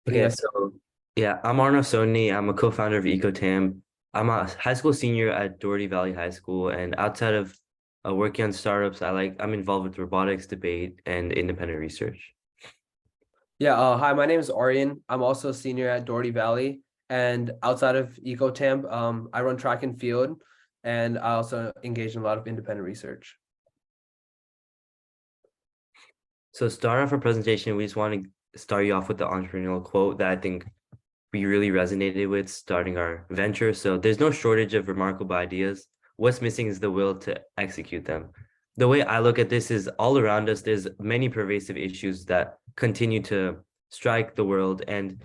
Okay, Okay, so yeah, I'm Arnav Soni. I'm a co-founder of EcoTamp. I'm a high school senior at Dougherty Valley High School, and outside of working on startups, I'm involved with robotics debate and independent research. yeah. Hi, my name is Aryan. I'm also a senior at Dougherty Valley, and outside of EcoTamp, I run track and field, and I also engage in a lot of independent research. So start off our presentation, we just want to start you off with the entrepreneurial quote that I think we really resonated with starting our venture. So there's no shortage of remarkable ideas. What's missing is the will to execute them. The way I look at this is all around us, there's many pervasive issues that continue to strike the world. And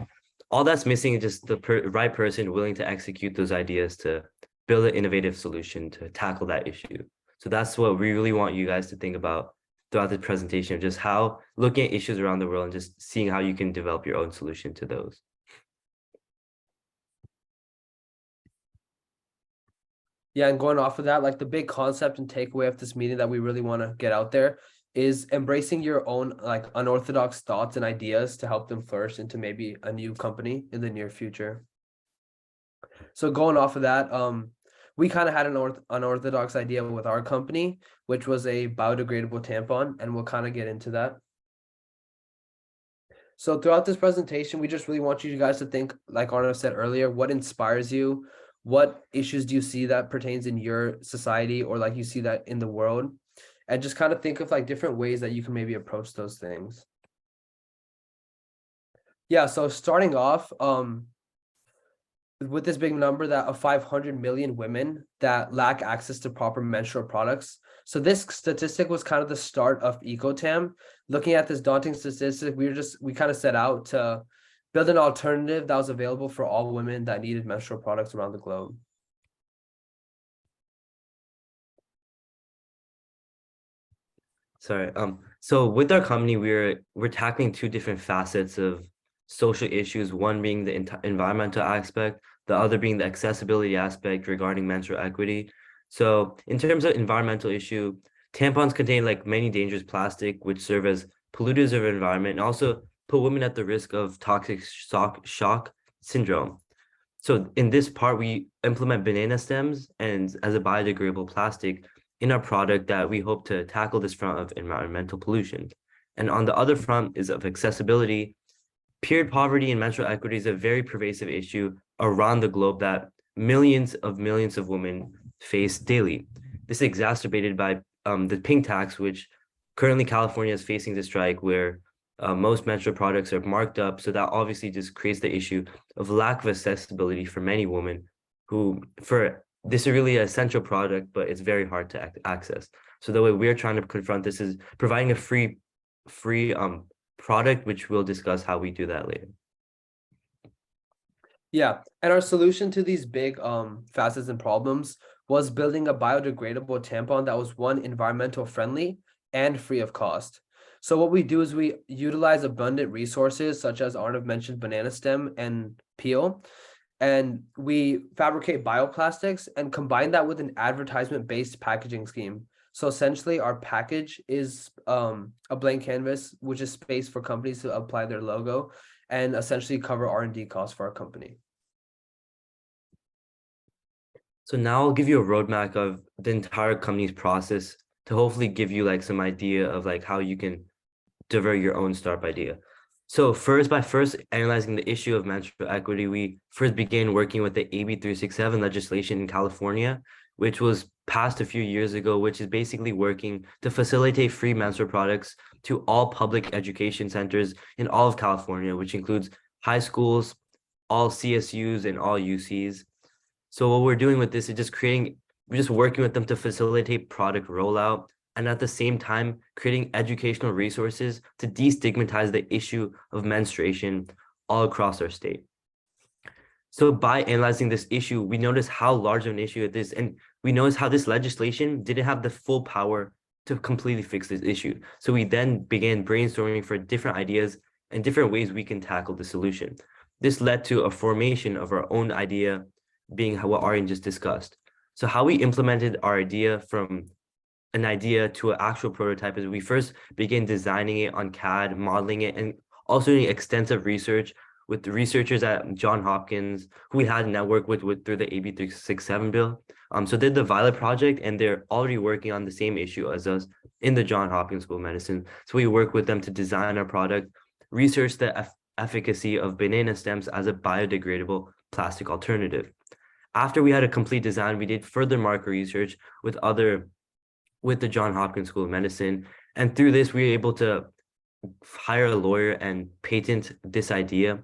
all that's missing is just the right person willing to execute those ideas to build an innovative solution to tackle that issue. So that's what we really want you guys to think about throughout the presentation, of just how looking at issues around the world and just seeing how you can develop your own solution to those. Yeah, and going off of that, like the big concept and takeaway of this meeting that we really want to get out there is embracing your own like unorthodox thoughts and ideas to help them flourish into maybe a new company in the near future. So going off of that, we kind of had an unorthodox idea with our company, which was a biodegradable tampon, and we'll kind of get into that. So throughout this presentation, we just really want you guys to think, like Arnav said earlier, what inspires you? What issues do you see that pertains in your society or like you see that in the world? And just kind of think of like different ways that you can maybe approach those things. Yeah, so starting off, with this big number that of 500 million women that lack access to proper menstrual products. So this statistic was kind of the start of EcoTam. Looking at this daunting statistic, we kind of set out to build an alternative that was available for all women that needed menstrual products around the globe. Sorry. So with our company, we're tackling two different facets of social issues, one being the environmental aspect, the other being the accessibility aspect regarding menstrual equity. So in terms of environmental issue, tampons contain like many dangerous plastic, which serve as polluters of the environment and also put women at the risk of toxic shock syndrome. So in this part, we implement banana stems and as a biodegradable plastic in our product that we hope to tackle this front of environmental pollution. And on the other front is of accessibility. Period poverty and menstrual equity is a very pervasive issue around the globe that millions of women face daily. This is exacerbated by the pink tax, which currently California is facing the strike where most menstrual products are marked up. So that obviously just creates the issue of lack of accessibility for many women who, for this is really an essential product, but it's very hard to access. So the way we're trying to confront this is providing a free product, which we'll discuss how we do that later. Yeah, and our solution to these big facets and problems was building a biodegradable tampon that was one environmental friendly and free of cost. So what we do is we utilize abundant resources such as Arnav mentioned, banana stem and peel, and we fabricate bioplastics and combine that with an advertisement-based packaging scheme. So essentially, our package is a blank canvas, which is space for companies to apply their logo and essentially cover R&D costs for our company. So now I'll give you a roadmap of the entire company's process to hopefully give you like some idea of like how you can develop your own startup idea. So by first analyzing the issue of menstrual equity, we first began working with the AB 367 legislation in California, which was passed a few years ago, which is basically working to facilitate free menstrual products to all public education centers in all of California, which includes high schools, all CSUs, and all UCs. So what we're doing with this is we're just working with them to facilitate product rollout and at the same time creating educational resources to destigmatize the issue of menstruation all across our state. So by analyzing this issue, we noticed how large of an issue it is, and we noticed how this legislation didn't have the full power to completely fix this issue. So we then began brainstorming for different ideas and different ways we can tackle the solution. This led to a formation of our own idea being what Aryan just discussed. So how we implemented our idea from an idea to an actual prototype is we first began designing it on CAD, modeling it, and also doing extensive research with the researchers at Johns Hopkins who we had networked with through the AB 367 bill. So did the Violet Project, and they're already working on the same issue as us in the Johns Hopkins School of Medicine. So we work with them to design our product, research the efficacy of banana stems as a biodegradable plastic alternative. After we had a complete design, we did further market research with the Johns Hopkins School of Medicine. And through this, we were able to hire a lawyer and patent this idea.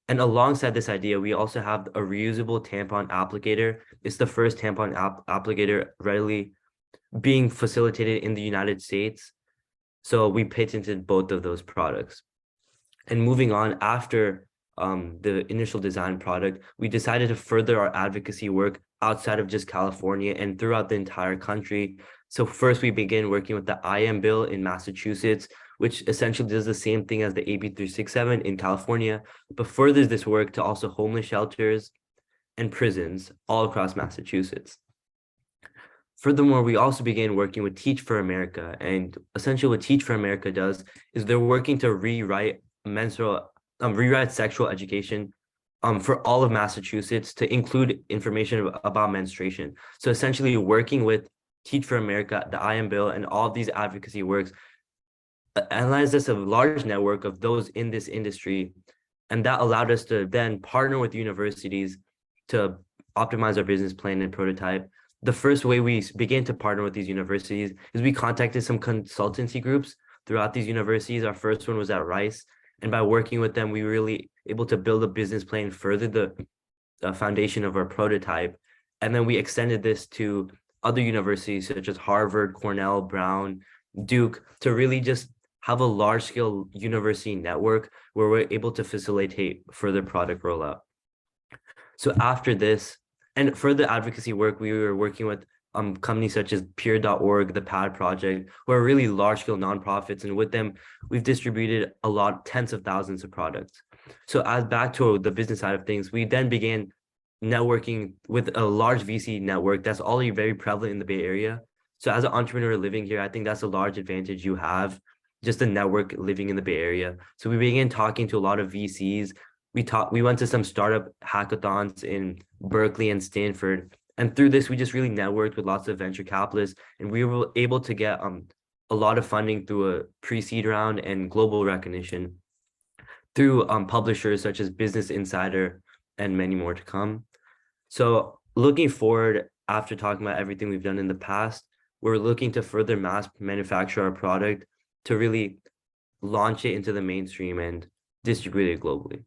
And alongside this idea, we also have a reusable tampon applicator. It's the first tampon applicator readily being facilitated in the United States. So we patented both of those products. And moving on, after the initial design product, we decided to further our advocacy work outside of just California and throughout the entire country. So first, we began working with the IM bill in Massachusetts, which essentially does the same thing as the AB 367 in California, but furthers this work to also homeless shelters and prisons all across Massachusetts. Furthermore, we also began working with Teach for America. And essentially what Teach for America does is they're working to rewrite sexual education for all of Massachusetts to include information about menstruation. So essentially working with Teach for America, the IM bill, and all of these advocacy works, analyzed us a large network of those in this industry. And that allowed us to then partner with universities to optimize our business plan and prototype. The first way we began to partner with these universities is we contacted some consultancy groups throughout these universities. Our first one was at Rice. And by working with them, we were really able to build a business plan, further the foundation of our prototype. And then we extended this to other universities such as Harvard, Cornell, Brown, Duke, to really just have a large scale university network where we're able to facilitate further product rollout. So after this, and for the advocacy work, we were working with companies such as Peer.org, the PAD Project, who are really large-scale nonprofits, and with them, we've distributed tens of thousands of products. So as back to the business side of things, we then began networking with a large VC network that's already very prevalent in the Bay Area. So as an entrepreneur living here, I think that's a large advantage you have, just a network living in the Bay Area. So we began talking to a lot of VCs. We went to some startup hackathons in Berkeley and Stanford. And through this, we just really networked with lots of venture capitalists, and we were able to get a lot of funding through a pre-seed round and global recognition through publishers such as Business Insider and many more to come. So looking forward, after talking about everything we've done in the past, we're looking to further mass manufacture our product to really launch it into the mainstream and distribute it globally.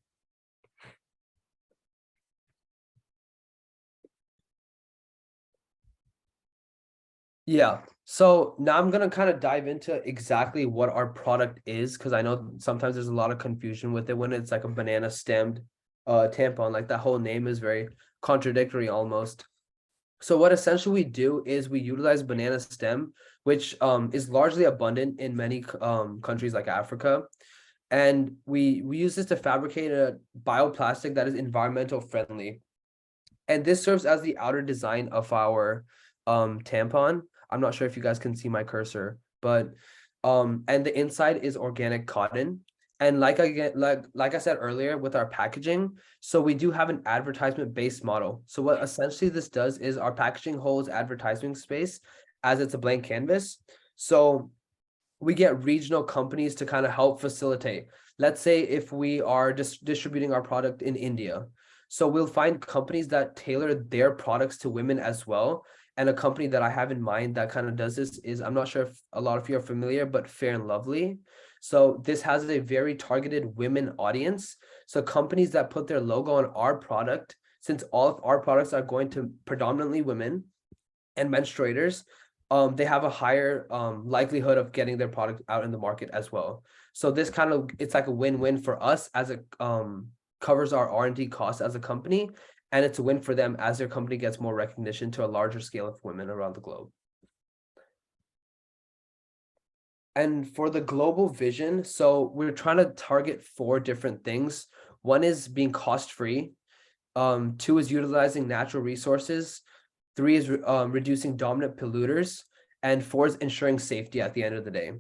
Yeah. So now I'm going to kind of dive into exactly what our product is, because I know sometimes there's a lot of confusion with it when it's like a banana stemmed tampon. Like that whole name is very contradictory almost. So what essentially we do is we utilize banana stem, which is largely abundant in many countries like Africa. And we use this to fabricate a bioplastic that is environmental friendly. And this serves as the outer design of our tampon. I'm not sure if you guys can see my cursor, but and the inside is organic cotton. And like I said earlier with our packaging, so we do have an advertisement-based model. So what essentially this does is our packaging holds advertising space as it's a blank canvas. So we get regional companies to kind of help facilitate. Let's say if we are just distributing our product in India. So we'll find companies that tailor their products to women as well. And a company that I have in mind that kind of does this is, I'm not sure if a lot of you are familiar, but Fair and Lovely. So this has a very targeted women audience. So companies that put their logo on our product, since all of our products are going to predominantly women and menstruators, they have a higher likelihood of getting their product out in the market as well. So this kind of, it's like a win-win for us as it covers our R&D costs as a company. And it's a win for them as their company gets more recognition to a larger scale of women around the globe. And for the global vision, so we're trying to target 4 different things. One is being cost-free. 2 is utilizing natural resources. 3 is reducing dominant polluters. And 4 is ensuring safety at the end of the day.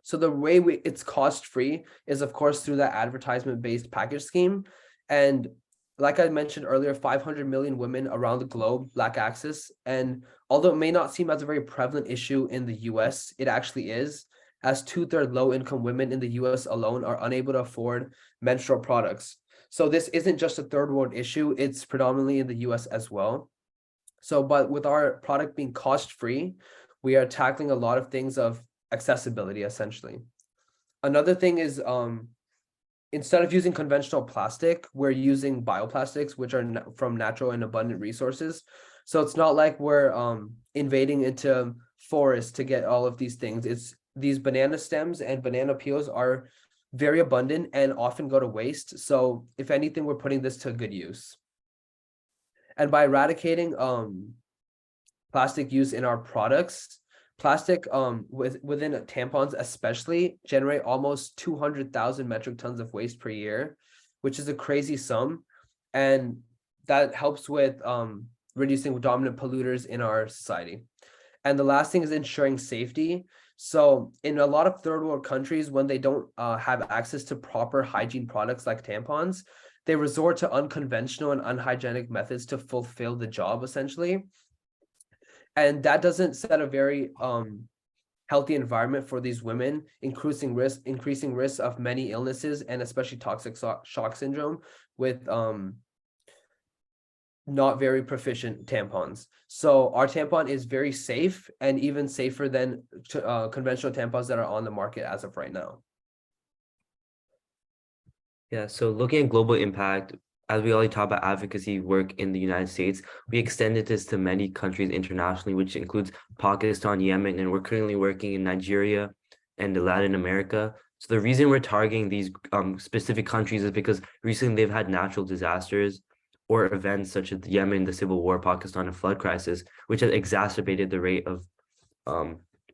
So the way it's cost free is, of course, through that advertisement based package scheme. And like I mentioned earlier, 500 million women around the globe lack access. And although it may not seem as a very prevalent issue in the US, it actually is, as 2/3 low income women in the US alone are unable to afford menstrual products. So this isn't just a third world issue, it's predominantly in the US as well. So, but with our product being cost free, we are tackling a lot of things of accessibility essentially. Another thing is instead of using conventional plastic, we're using bioplastics, which are from natural and abundant resources. So it's not like we're invading into forests to get all of these things. It's these banana stems and banana peels are very abundant and often go to waste. So if anything, we're putting this to good use. And by eradicating plastic use in our products, plastic within tampons especially generate almost 200,000 metric tons of waste per year, which is a crazy sum. And that helps with reducing dominant polluters in our society. And the last thing is ensuring safety. So in a lot of third world countries, when they don't have access to proper hygiene products like tampons, they resort to unconventional and unhygienic methods to fulfill the job essentially. And that doesn't set a very healthy environment for these women, increasing risk of many illnesses and especially toxic shock syndrome with not very proficient tampons. So our tampon is very safe and even safer than conventional tampons that are on the market as of right now. Yeah, so looking at global impact, as we already talked about advocacy work in the United States, we extended this to many countries internationally, which includes Pakistan, Yemen, and we're currently working in Nigeria and Latin America. So the reason we're targeting these specific countries is because recently they've had natural disasters or events such as Yemen, the civil war, Pakistan, and flood crisis, which has exacerbated the rate of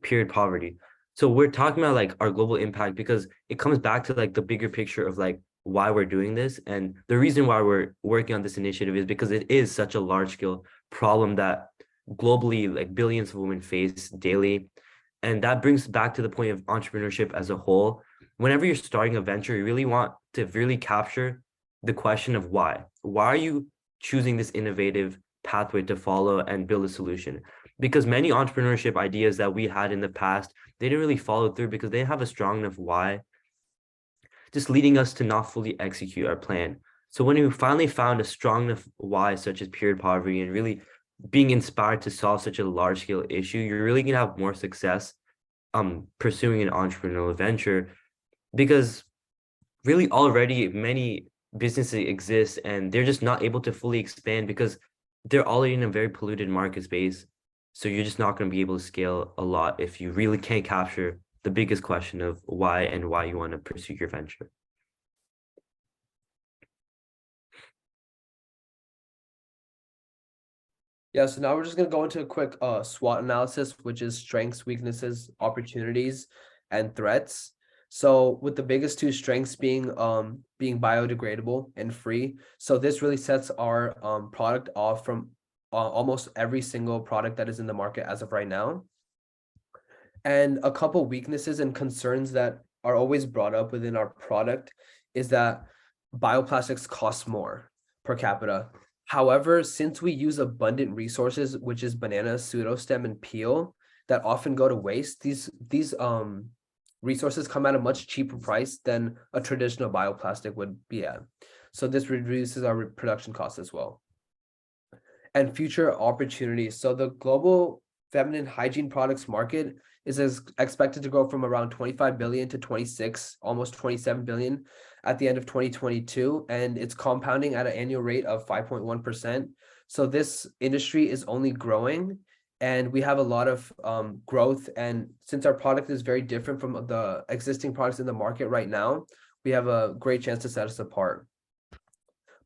period poverty. So we're talking about like our global impact because it comes back to like the bigger picture of like why we're doing this. And the reason why we're working on this initiative is because it is such a large scale problem that globally like billions of women face daily. And that brings back to the point of entrepreneurship as a whole. Whenever you're starting a venture, you really want to really capture the question of why. Why are you choosing this innovative pathway to follow and build a solution? Because many entrepreneurship ideas that we had in the past, they didn't really follow through because they didn't have a strong enough why, just leading us to not fully execute our plan. So when we finally found a strong enough why, such as period poverty, and really being inspired to solve such a large scale issue, you're really gonna have more success pursuing an entrepreneurial venture, because really already many businesses exist and they're just not able to fully expand because they're already in a very polluted market space. So you're just not going to be able to scale a lot if you really can't capture the biggest question of why and why you want to pursue your venture. Yeah, so now we're just going to go into a quick SWOT analysis, which is strengths, weaknesses, opportunities, and threats. So with the biggest two strengths being biodegradable and free. So this really sets our product off from almost every single product that is in the market as of right now. And a couple weaknesses and concerns that are always brought up within our product is that bioplastics cost more per capita. However, since we use abundant resources, which is banana, pseudostem, and peel, that often go to waste, these resources come at a much cheaper price than a traditional bioplastic would be at. So this reduces our production costs as well. And future opportunities. So the global feminine hygiene products market is expected to grow from around 25 billion to 26, almost 27 billion at the end of 2022, and it's compounding at an annual rate of 5.1%. So this industry is only growing, and we have a lot of growth. And since our product is very different from the existing products in the market right now, we have a great chance to set us apart.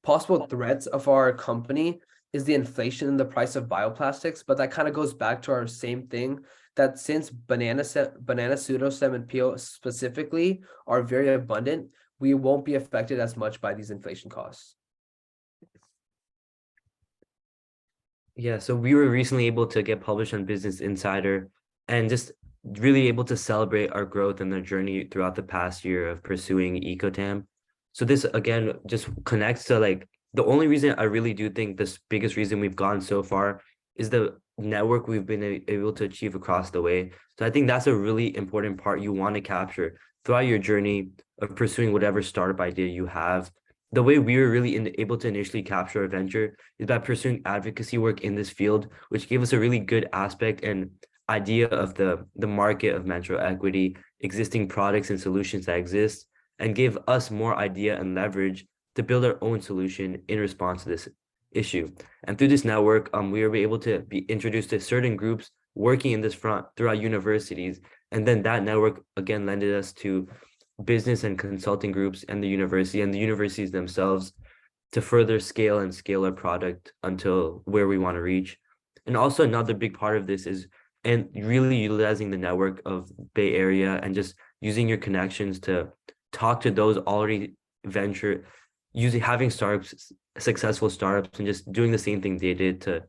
Possible threats of our company is the inflation in the price of bioplastics, but that kind of goes back to our same thing, that since banana pseudostem and peel specifically are very abundant, we won't be affected as much by these inflation costs. Yeah, so we were recently able to get published on Business Insider, and just really able to celebrate our growth and the journey throughout the past year of pursuing EcoTamp. So this again just connects to like the only reason I really do think this biggest reason we've gone so far is the network we've been able to achieve across the way. So I think that's a really important part you want to capture throughout your journey of pursuing whatever startup idea you have. The way we were really able to initially capture a venture is by pursuing advocacy work in this field, which gave us a really good aspect and idea of the market of menstrual equity, existing products and solutions that exist, and gave us more idea and leverage to build our own solution in response to this issue. And through this network, we were able to be introduced to certain groups working in this front throughout universities. And then that network again lended us to business and consulting groups and the universities themselves to further scale our product until where we want to reach. And also another big part of this is and really utilizing the network of Bay Area and just using your connections to talk to those already venture using having startups, successful startups, and just doing the same thing they did to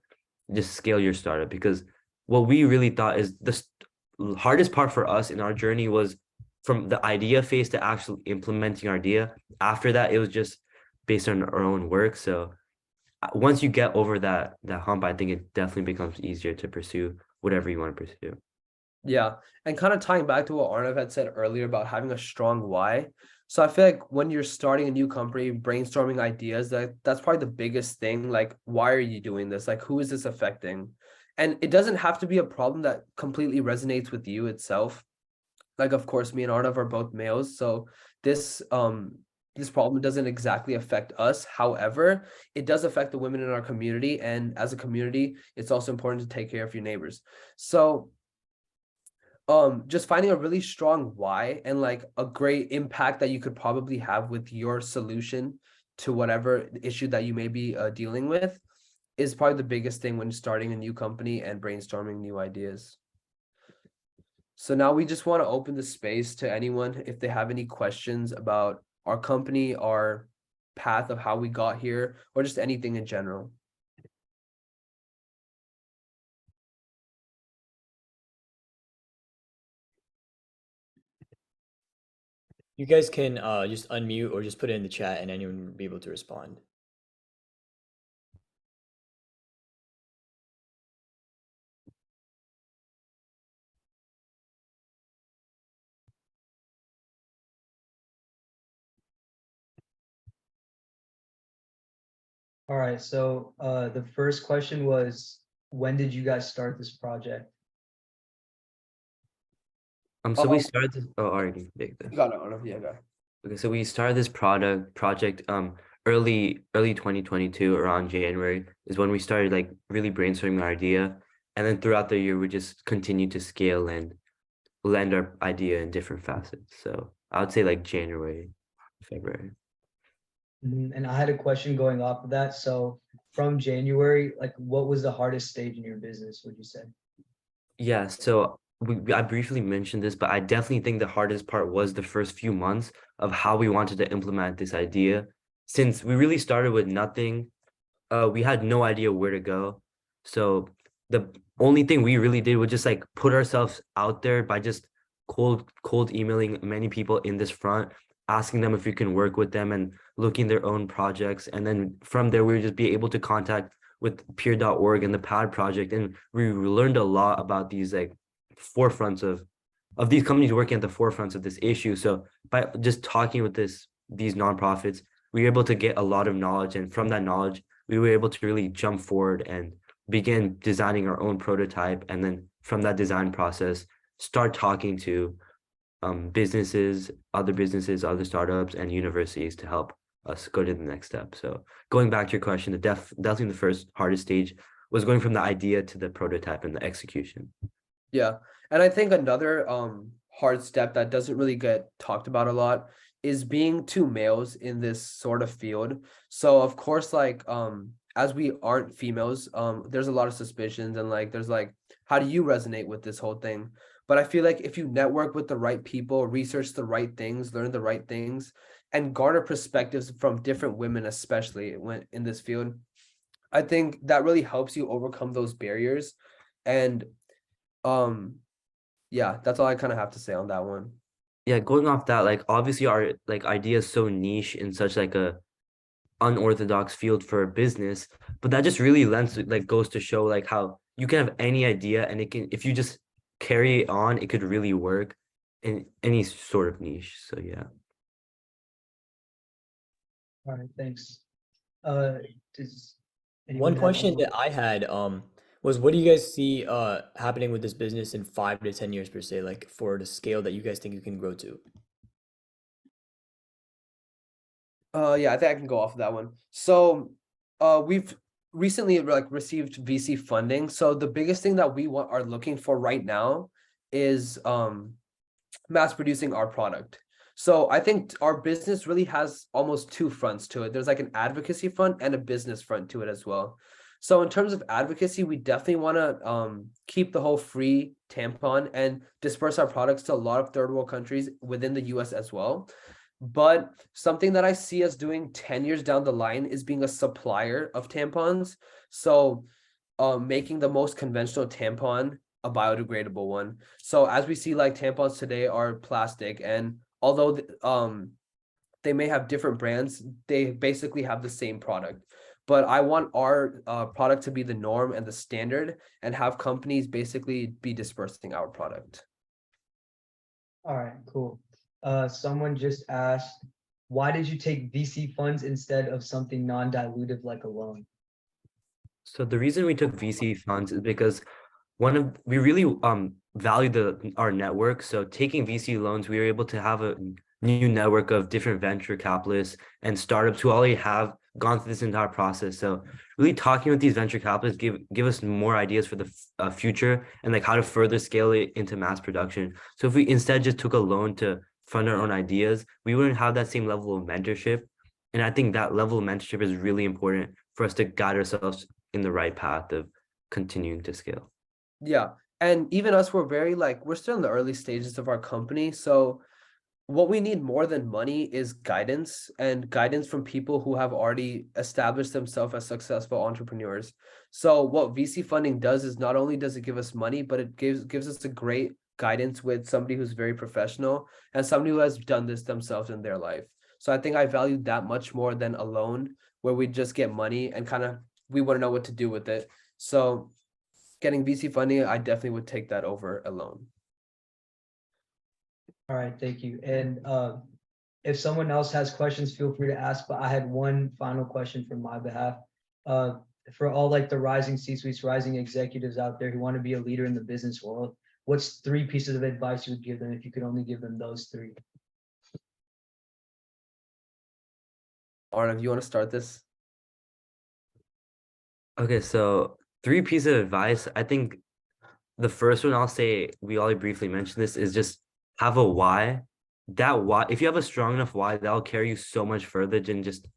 just scale your startup. Because what we really thought is the hardest part for us in our journey was from the idea phase to actually implementing our idea. After that, it was just based on our own work. So once you get over that hump, I think it definitely becomes easier to pursue whatever you want to pursue. Yeah, and kind of tying back to what Arnav had said earlier about having a strong why. So I feel like when you're starting a new company, brainstorming ideas, that's probably the biggest thing. Like, why are you doing this? Like, who is this affecting? And it doesn't have to be a problem that completely resonates with you itself. Like, of course, me and Arnav are both males, so this problem doesn't exactly affect us. However, it does affect the women in our community, and as a community, it's also important to take care of your neighbors. So just finding a really strong why and like a great impact that you could probably have with your solution to whatever issue that you may be dealing with is probably the biggest thing when starting a new company and brainstorming new ideas. So now we just want to open the space to anyone if they have any questions about our company, our path of how we got here, or just anything in general. You guys can just unmute or just put it in the chat and anyone will be able to respond. All right, so the first question was, when did you guys start this project? So we started this. Oh, already big. You got it, Arnav. Yeah, go. Okay, so we started this project early 2022 around January is when we started like really brainstorming our idea, and then throughout the year we just continued to scale and lend our idea in different facets. So I would say like January, February. And I had a question going off of that. So from January, like what was the hardest stage in your business, would you say? Yeah, so I briefly mentioned this, but I definitely think the hardest part was the first few months of how we wanted to implement this idea. Since we really started with nothing, we had no idea where to go. So the only thing we really did was just like put ourselves out there by just cold emailing many people in this front, asking them if we can work with them and looking their own projects. And then from there, we would just be able to contact with peer.org and the PAD project. And we learned a lot about these like forefronts of these companies working at the forefronts of this issue. So by just talking with these nonprofits, we were able to get a lot of knowledge. And from that knowledge, we were able to really jump forward and begin designing our own prototype. And then from that design process, start talking to businesses, other startups, and universities to help us go to the next step. So going back to your question, definitely the first hardest stage was going from the idea to the prototype and the execution. Yeah, and I think another hard step that doesn't really get talked about a lot is being two males in this sort of field. So of course, like as we aren't females, there's a lot of suspicions and like there's like, how do you resonate with this whole thing? But I feel like if you network with the right people, research the right things, learn the right things, and garner perspectives from different women, especially when in this field, I think that really helps you overcome those barriers. And Yeah, that's all I kind of have to say on that one. Yeah, going off that, like obviously our like idea is so niche in such like a unorthodox field for a business, but that just really goes to show like how you can have any idea and it can, if you just carry it on, it could really work in any sort of niche. So yeah. All right, thanks. Does One anyone have question any? that I had was what do you guys see happening with this business in 5 to 10 years per se, like for the scale that you guys think you can grow to? Yeah, I think I can go off of that one. So, we've recently like received VC funding. So the biggest thing that we are looking for right now is mass producing our product. So I think our business really has almost two fronts to it. There's like an advocacy front and a business front to it as well. So in terms of advocacy, we definitely want to keep the whole free tampon and disperse our products to a lot of third world countries within the US as well. But something that I see us doing 10 years down the line is being a supplier of tampons. So making the most conventional tampon a biodegradable one. So as we see, like tampons today are plastic, and although they may have different brands, they basically have the same product. But I want our product to be the norm and the standard, and have companies basically be dispersing our product. All right, cool. Someone just asked, why did you take VC funds instead of something non-dilutive like a loan? So the reason we took VC funds is because we really value our network. So taking VC loans, we were able to have a new network of different venture capitalists and startups who already have gone through this entire process. So really talking with these venture capitalists give us more ideas for the future and like how to further scale it into mass production. So if we instead just took a loan to fund our own ideas, we wouldn't have that same level of mentorship. And I think that level of mentorship is really important for us to guide ourselves in the right path of continuing to scale. Yeah. And even us, we're still in the early stages of our company. So what we need more than money is guidance, and guidance from people who have already established themselves as successful entrepreneurs. So what VC funding does is not only does it give us money, but it gives us a great guidance with somebody who's very professional and somebody who has done this themselves in their life. So I think I value that much more than a loan where we just get money and kind of we wouldn't know what to do with it. So getting VC funding, I definitely would take that over a loan. All right, thank you. And if someone else has questions, feel free to ask, but I had one final question from my behalf. For all like the rising C-suites, rising executives out there who want to be a leader in the business world, what's 3 pieces of advice you would give them if you could only give them those 3? Arnav, you want to start this? Okay, so 3 pieces of advice. I think the first one I'll say, we already briefly mentioned this, is just have a why. That why, if you have a strong enough why, that'll carry you so much further than just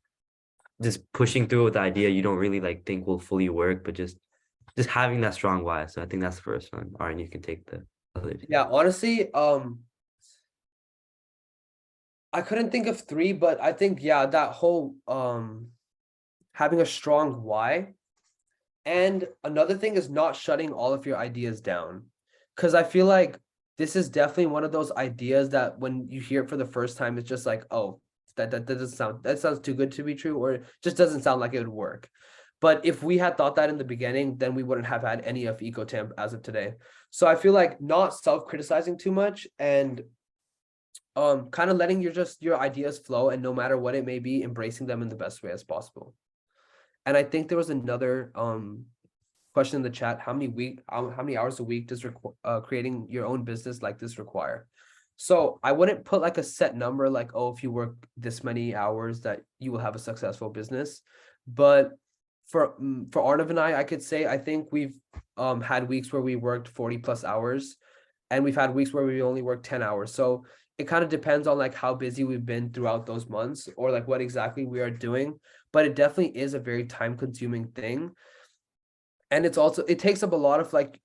pushing through with the idea you don't really like think will fully work, but just having that strong why. So I think that's the first one. All right, you can take the other two. Yeah, honestly, I couldn't think of 3, but I think that whole having a strong why. And another thing is not shutting all of your ideas down, because I feel like this is definitely one of those ideas that when you hear it for the first time, it's just like, oh, that doesn't that sounds too good to be true, or it just doesn't sound like it would work. But if we had thought that in the beginning, then we wouldn't have had any of EcoTamp as of today. So I feel like not self-criticizing too much, and kind of letting your ideas flow, and no matter what it may be, embracing them in the best way as possible. And I think there was another question in the chat: how many hours a week does creating your own business like this require? So I wouldn't put like a set number, like, oh, if you work this many hours that you will have a successful business. But for Arnav and I could say I think we've had weeks where we worked 40 plus hours, and we've had weeks where we only worked 10 hours. So it kind of depends on like how busy we've been throughout those months, or like what exactly we are doing. But it definitely is a very time consuming thing. And it takes up a lot of like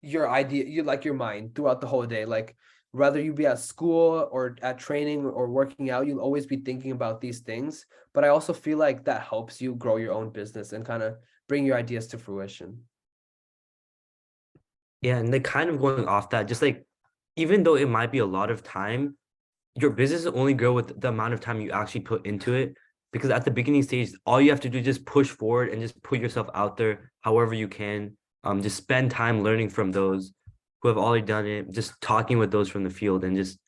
your mind throughout the whole day. Like whether you be at school or at training or working out, you'll always be thinking about these things. But I also feel like that helps you grow your own business and kind of bring your ideas to fruition. Yeah, and like kind of going off that, just like even though it might be a lot of time, your business will only grow with the amount of time you actually put into it. Because at the beginning stage, all you have to do is just push forward and just put yourself out there however you can. Just spend time learning from those who have already done it, just talking with those from the field and just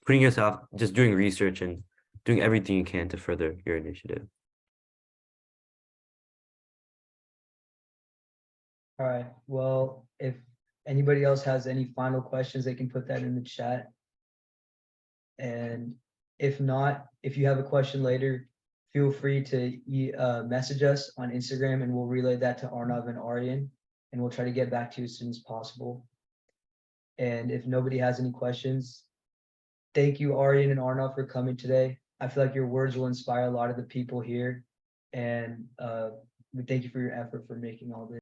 putting yourself, just doing research and doing everything you can to further your initiative. All right, well, if anybody else has any final questions, they can put that in the chat. And if not, if you have a question later, feel free to message us on Instagram and we'll relay that to Arnav and Aryan, and we'll try to get back to you as soon as possible. And if nobody has any questions, thank you, Aryan and Arnav, for coming today. I feel like your words will inspire a lot of the people here. And we thank you for your effort for making all this.